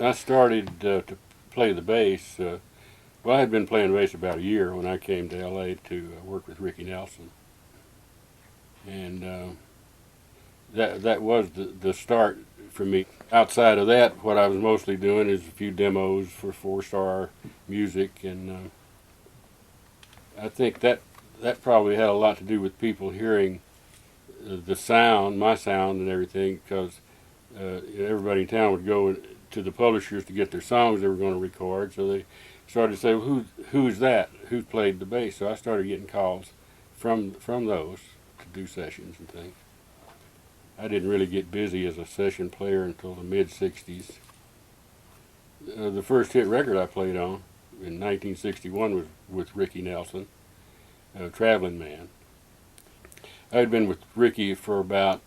I started to play the bass. Well, I had been playing bass about a year when I came to L.A. to work with Ricky Nelson, and that was the start for me. Outside of that, what I was mostly doing is a few demos for Four Star Music, and I think that probably had a lot to do with people hearing the sound, my sound, and everything, because everybody in town would go to the publishers to get their songs they were going to record. So they started to say, well, who's that? Who played the bass? So I started getting calls from those to do sessions and things. I didn't really get busy as a session player until the mid '60s. The first hit record I played on in 1961 was with Ricky Nelson, Traveling Man. I had been with Ricky for about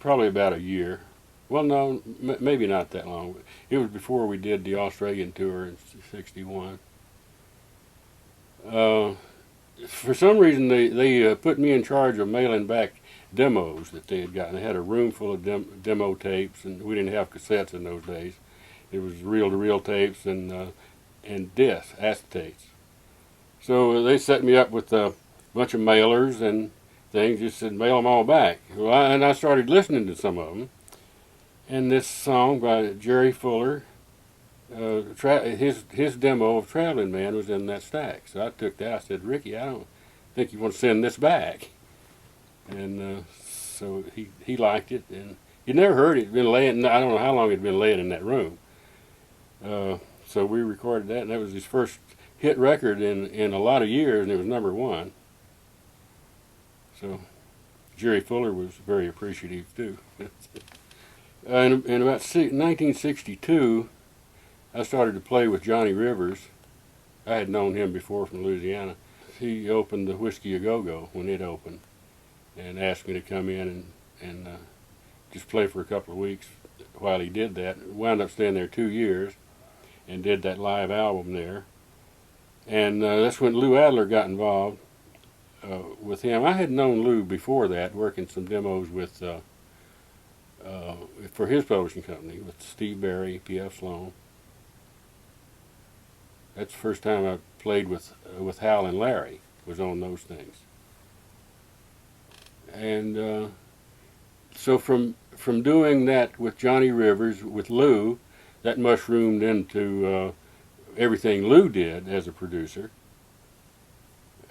probably about a year. Well, no, maybe not that long. It was before we did the Australian tour in '61. For some reason, they put me in charge of mailing back demos that they had gotten. They had a room full of demo tapes, and we didn't have cassettes in those days. It was reel-to-reel tapes and discs, acetates. So they set me up with a bunch of mailers and things. Just said mail them all back. Well, and I started listening to some of them. And this song by Jerry Fuller, his demo of Traveling Man was in that stack. So I took that. I said, Ricky, I don't think you want to send this back. And so he liked it, and he never heard it. It'd been laying. I don't know how long it'd been laying in that room. So we recorded that, and that was his first hit record in a lot of years, and it was #1. So Jerry Fuller was very appreciative too. In about 1962, I started to play with Johnny Rivers. I had known him before from Louisiana. He opened the Whiskey A Go-Go when it opened, and asked me to come in and just play for a couple of weeks while he did that. Wound up staying there 2 years and did that live album there. And that's when Lou Adler got involved with him. I had known Lou before that, working some demos with for his publishing company with Steve Barry, P.F. Sloan. That's the first time I played with Hal and Larry, was on those things. And so from doing that with Johnny Rivers, with Lou, that mushroomed into everything Lou did as a producer,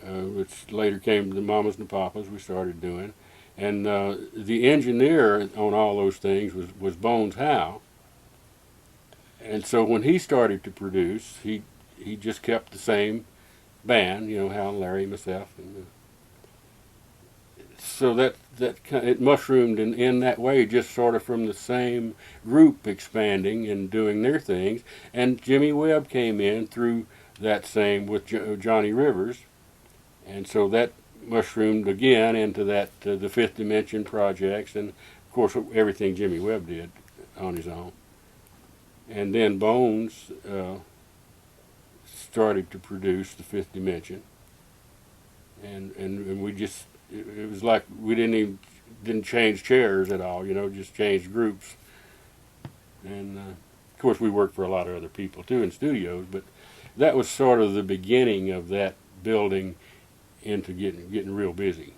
which later came to the Mamas and the Papas we started doing. And the engineer on all those things was Bones Howe. And so when he started to produce, he just kept the same band, Hal, Larry, myself, and so that it mushroomed in that way, just sort of from the same group expanding and doing their things. And Jimmy Webb came in through that same with Johnny Rivers, and so that mushroomed again into that the Fifth Dimension projects, and of course everything Jimmy Webb did on his own. And then Bones started to produce the Fifth Dimension, and we just, it was like we didn't change chairs at all, just changed groups. And of course we worked for a lot of other people too in studios, but that was sort of the beginning of that building into getting real busy.